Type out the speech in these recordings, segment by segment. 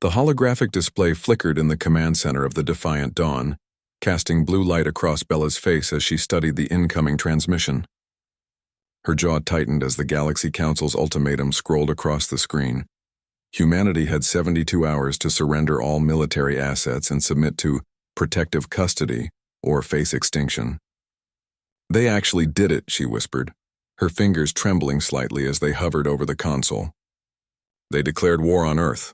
The holographic display flickered in the command center of the Defiant Dawn, casting blue light across Bella's face as she studied the incoming transmission. Her jaw tightened as the Galaxy Council's ultimatum scrolled across the screen. Humanity had 72 hours to surrender all military assets and submit to protective custody or face extinction. "They actually did it," she whispered, her fingers trembling slightly as they hovered over the console. "They declared war on Earth."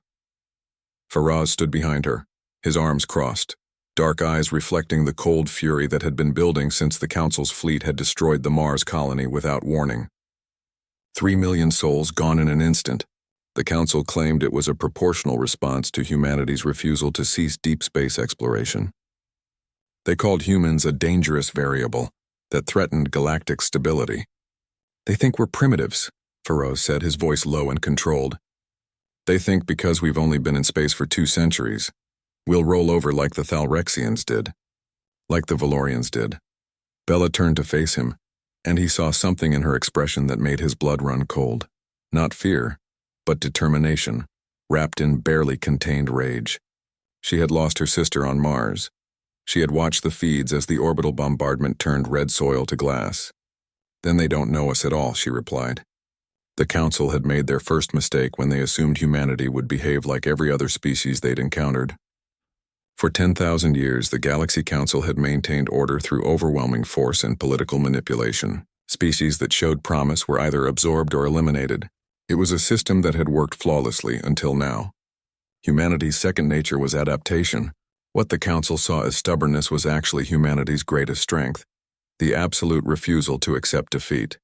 Faraz stood behind her, his arms crossed, dark eyes reflecting the cold fury that had been building since the Council's fleet had destroyed the Mars colony without warning. 3 million souls gone in an instant. The Council claimed it was a proportional response to humanity's refusal to cease deep space exploration. They called humans a dangerous variable that threatened galactic stability. "They think we're primitives," Faraz said, his voice low and controlled. "They think because we've only been in space for 2 centuries, we'll roll over like the Thalrexians did. Like the Valorians did." Bella turned to face him, and he saw something in her expression that made his blood run cold. Not fear, but determination, wrapped in barely contained rage. She had lost her sister on Mars. She had watched the feeds as the orbital bombardment turned red soil to glass. "Then they don't know us at all," she replied. The Council had made their first mistake when they assumed humanity would behave like every other species they'd encountered. For 10,000 years, the Galaxy Council had maintained order through overwhelming force and political manipulation. Species that showed promise were either absorbed or eliminated. It was a system that had worked flawlessly until now. Humanity's second nature was adaptation. What the Council saw as stubbornness was actually humanity's greatest strength, the absolute refusal to accept defeat.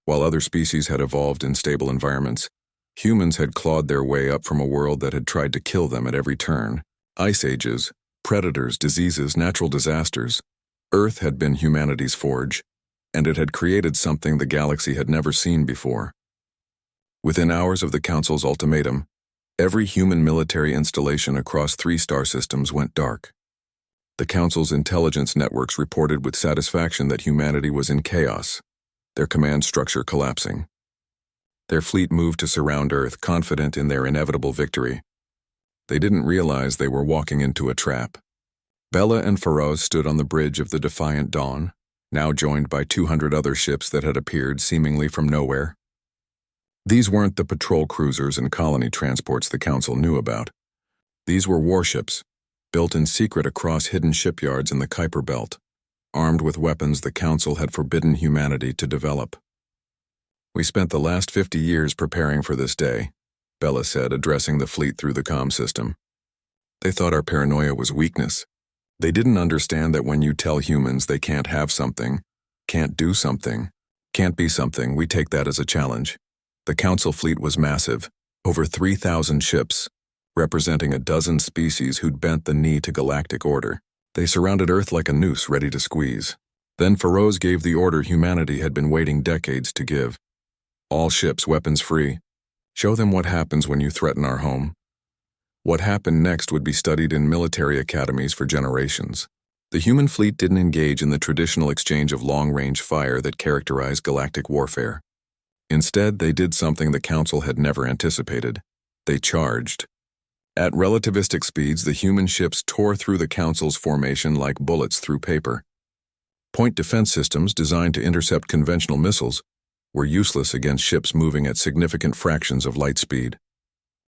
While other species had evolved in stable environments, humans had clawed their way up from a world that had tried to kill them at every turn. Ice ages, predators, diseases, natural disasters. Earth had been humanity's forge, and it had created something the galaxy had never seen before. Within hours of the Council's ultimatum, every human military installation across 3 star systems went dark. The Council's intelligence networks reported with satisfaction that humanity was in chaos, their command structure collapsing. Their fleet moved to surround Earth, confident in their inevitable victory. They didn't realize they were walking into a trap. Bella and Faraz stood on the bridge of the Defiant Dawn, now joined by 200 other ships that had appeared seemingly from nowhere. These weren't the patrol cruisers and colony transports the Council knew about. These were warships, built in secret across hidden shipyards in the Kuiper Belt, armed with weapons the Council had forbidden humanity to develop. "We spent the last 50 years preparing for this day," Bella said, addressing the fleet through the comm system. "They thought our paranoia was weakness. They didn't understand that when you tell humans they can't have something, can't do something, can't be something, we take that as a challenge." The Council fleet was massive, over 3,000 ships, representing a dozen species who'd bent the knee to galactic order. They surrounded Earth like a noose ready to squeeze. Then Faraz gave the order humanity had been waiting decades to give. "All ships weapons free. Show them what happens when you threaten our home." What happened next would be studied in military academies for generations. The human fleet didn't engage in the traditional exchange of long-range fire that characterized galactic warfare. Instead, they did something the Council had never anticipated. They charged. At relativistic speeds, the human ships tore through the Council's formation like bullets through paper. Point defense systems designed to intercept conventional missiles were useless against ships moving at significant fractions of light speed.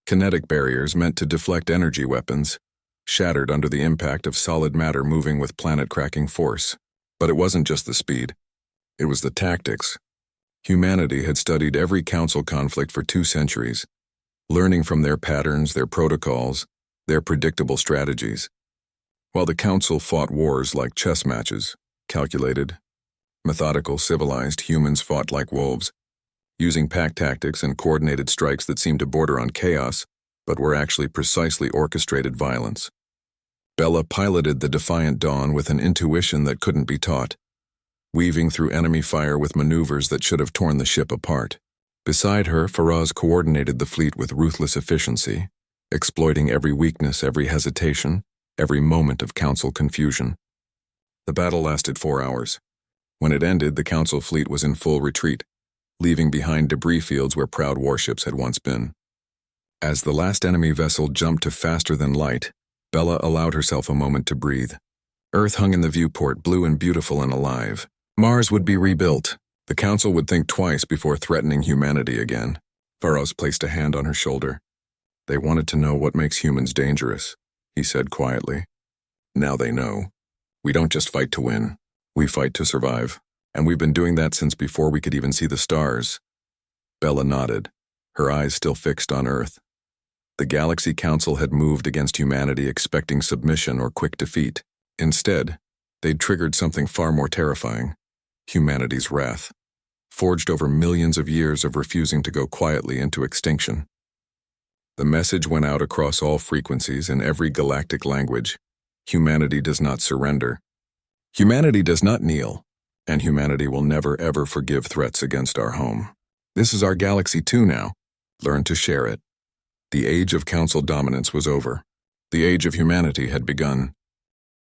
Kinetic barriers meant to deflect energy weapons shattered under the impact of solid matter moving with planet-cracking force. But it wasn't just the speed. It was the tactics. Humanity had studied every Council conflict for 2 centuries, learning from their patterns, their protocols, their predictable strategies. While the Council fought wars like chess matches, calculated, methodical, civilized, humans fought like wolves, using pack tactics and coordinated strikes that seemed to border on chaos, but were actually precisely orchestrated violence. Bella piloted the Defiant Dawn with an intuition that couldn't be taught, weaving through enemy fire with maneuvers that should have torn the ship apart. Beside her, Faraz coordinated the fleet with ruthless efficiency, exploiting every weakness, every hesitation, every moment of Council confusion. The battle lasted 4 hours. When it ended, the Council fleet was in full retreat, leaving behind debris fields where proud warships had once been. As the last enemy vessel jumped to faster than light, Bella allowed herself a moment to breathe. Earth hung in the viewport, blue and beautiful and alive. Mars would be rebuilt. The Council would think twice before threatening humanity again. Faros placed a hand on her shoulder. They wanted to know what makes humans dangerous, he said quietly. Now they know. We don't just fight to win. We fight to survive. And we've been doing that since before we could even see the stars. Bella nodded, her eyes still fixed on Earth. The Galaxy Council had moved against humanity expecting submission or quick defeat. Instead, they'd triggered something far more terrifying: humanity's wrath, forged over millions of years of refusing to go quietly into extinction. The message went out across all frequencies in every galactic language. Humanity does not surrender. Humanity does not kneel, and humanity will never ever forgive threats against our home. This is our galaxy too now. Learn to share it. The age of Council dominance was over. The age of humanity had begun.